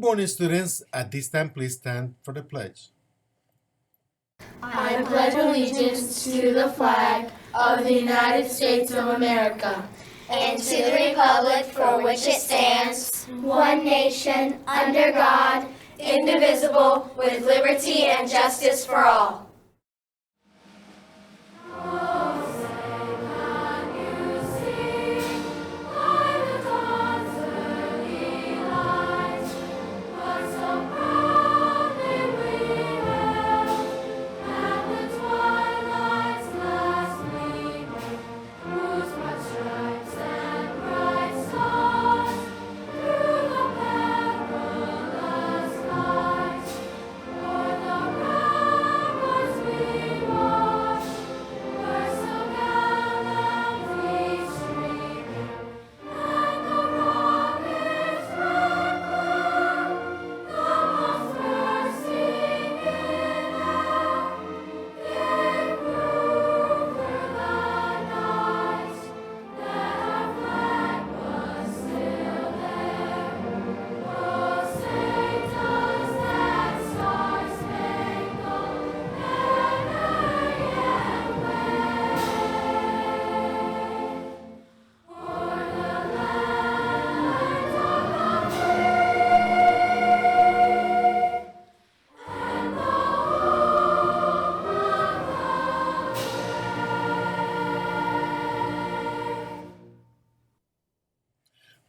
morning, students. At this time, please stand for the pledge. I pledge allegiance to the flag of the United States of America and to the republic for which it stands, one nation, under God, indivisible, with liberty and justice for all.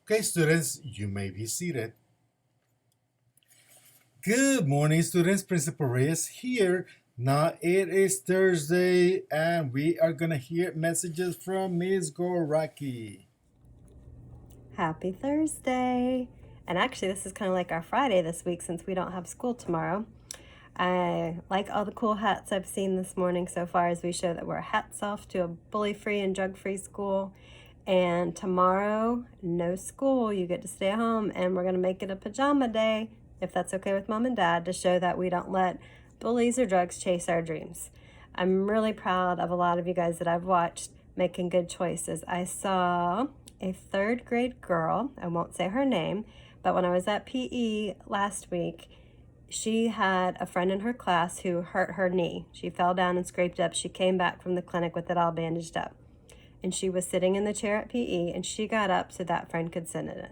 Okay, students, you may be seated. Good morning, students. Principal Reyes here. Now it is Thursday, and we are going to hear messages from Ms. Goraki. Happy Thursday. And actually, this is kind of like our Friday this week since we don't have school tomorrow. I like all the cool hats I've seen this morning so far as we show that we're hats off to a bully-free and drug-free school. And tomorrow, no school. You get to stay home, and we're going to make it a pajama day, if that's okay with Mom and Dad, to show that we don't let bullies or drugs chase our dreams. I'm really proud of a lot of you guys that I've watched making good choices. I saw a third grade girl, I won't say her name, but when I was at PE last week, she had a friend in her class who hurt her knee. She fell down and scraped up. She came back from the clinic with it all bandaged up. And she was sitting in the chair at PE, and she got up so that friend could sit in it.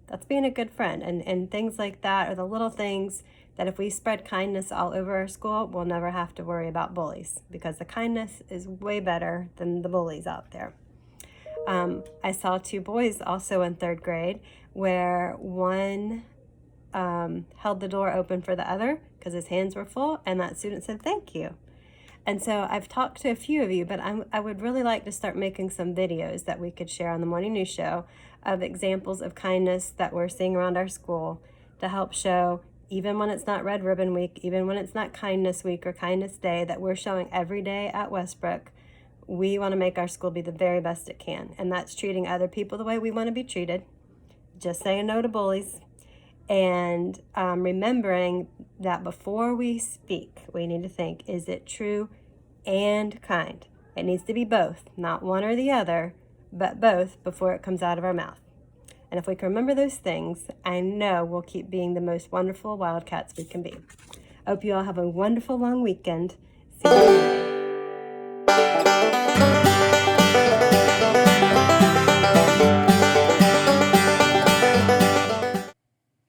That's being a good friend. And things like that are the little things that if we spread kindness all over our school, we'll never have to worry about bullies, because the kindness is way better than the bullies out there. I saw two boys also in third grade where one held the door open for the other because his hands were full, and that student said, "Thank you." And so I've talked to a few of you, but I would really like to start making some videos that we could share on the Morning News Show of examples of kindness that we're seeing around our school to help show, even when it's not Red Ribbon Week, even when it's not Kindness Week or Kindness Day, that we're showing every day at Westbrook. We want to make our school be the very best it can. And that's treating other people the way we want to be treated, just saying no to bullies, and remembering that before we speak, we need to think, is it true and kind? It needs to be both, not one or the other, but both before it comes out of our mouth. And if we can remember those things, I know we'll keep being the most wonderful Wildcats we can be. I hope you all have a wonderful long weekend. See you.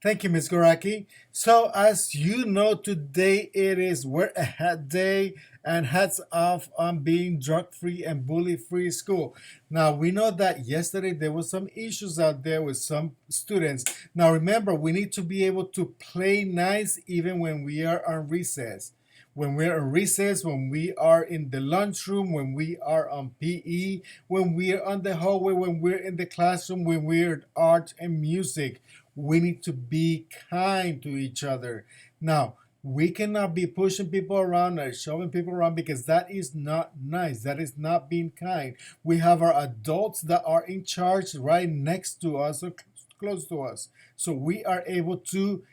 Thank you, Ms. Goraki. So, as you know, today it is Wear a Hat Day, and hats off on being drug-free and bully-free school. Now, we know that yesterday there was some issues out there with some students. Now, remember, we need to be able to play nice even when we are on recess. When we're on recess, when we are in the lunchroom, when we are on PE, when we're on the hallway, when we're in the classroom, when we're at art and music, we need to be kind to each other. Now, we cannot be pushing people around or shoving people around, because that is not nice. That is not being kind. We have our adults that are in charge right next to us or close to us. So we are able to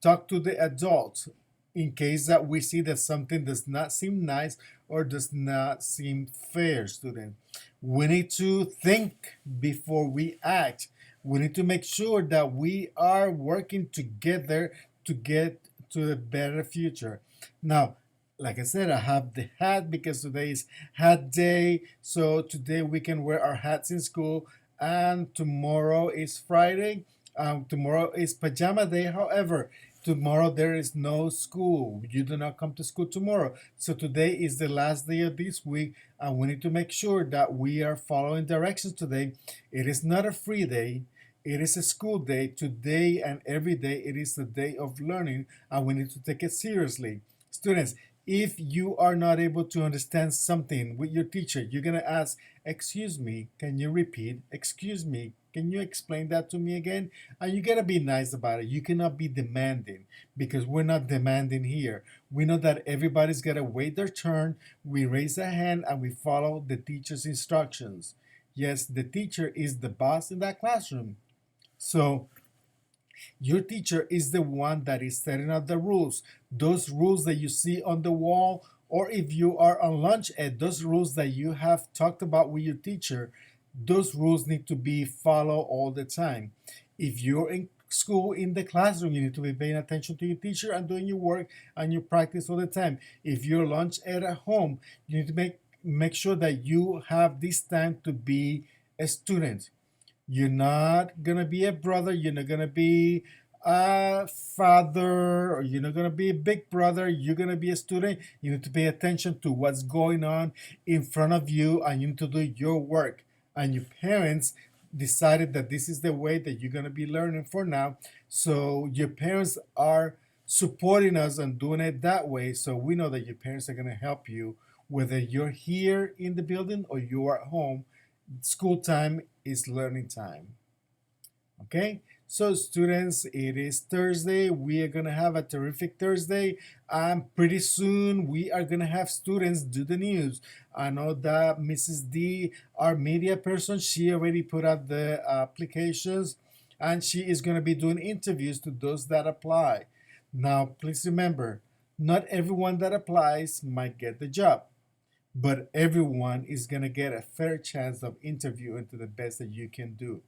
talk to the adults. in case that we see that something does not seem nice or does not seem fair, student. We need to think before we act. We need to make sure that we are working together to get to a better future. Now, like I said, I have the hat because today is hat day. So today we can wear our hats in school, and tomorrow is Friday. Tomorrow is pajama day. However, tomorrow there is no school. You do not come to school tomorrow. So today is the last day of this week, and we need to make sure that we are following directions today. It is not a free day. It is a school day. Today and every day, it is a day of learning, and we need to take it seriously. Students, if you are not able to understand something with your teacher, you're going to ask, "Excuse me, can you repeat? Excuse me, can you explain that to me again?" And you got to be nice about it. You cannot be demanding, because we're not demanding here. We know that everybody's got to wait their turn. We raise a hand and we follow the teacher's instructions. Yes, the teacher is the boss in that classroom. So your teacher is the one that is setting up the rules. Those rules that you see on the wall, or if you are on lunch ed, those rules that you have talked about with your teacher, those rules need to be followed all the time. If you're in school in the classroom, you need to be paying attention to your teacher and doing your work and your practice all the time. If you're lunch ed at home, you need to make sure that you have this time to be a student. You're not gonna be a brother, you're not gonna be a father, or you're not gonna be a big brother, you're gonna be a student. You need to pay attention to what's going on in front of you, and you need to do your work. And your parents decided that this is the way that you're gonna be learning for now. So your parents are supporting us and doing it that way. So we know that your parents are gonna help you, whether you're here in the building or you're at home. School time is learning time. Okay, so students, it is Thursday. We are gonna have a terrific Thursday, and pretty soon we are gonna have students do the news. I know that Mrs. D, our media person, she already put out the applications, and she is gonna be doing interviews to those that apply. Now, please remember, not everyone that applies might get the job, but everyone is going to get a fair chance of interviewing to the best that you can do.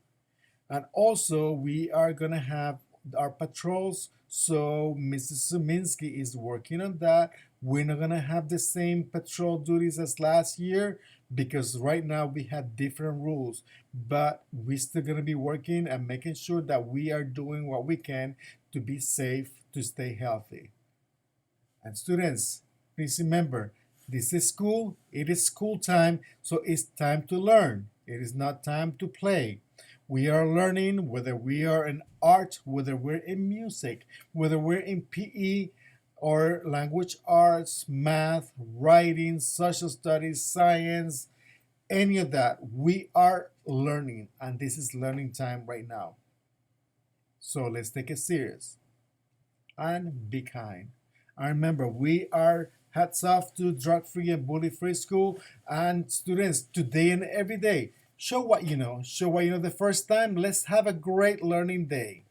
And also, we are going to have our patrols. So Mrs. Suminski is working on that. We're not going to have the same patrol duties as last year, because right now we have different rules, but we're still going to be working and making sure that we are doing what we can to be safe, to stay healthy. And students, please remember, this is school. It is school time, so it's time to learn. It is not time to play. We are learning, whether we are in art, whether we're in music, whether we're in PE or language arts, math, writing, social studies, science, any of that. We are learning, and this is learning time right now. So let's take it serious and be kind. And remember, we are hats off to Drug Free and Bully Free School, and students, today and every day. Show what you know. Show what you know the first time. Let's have a great learning day.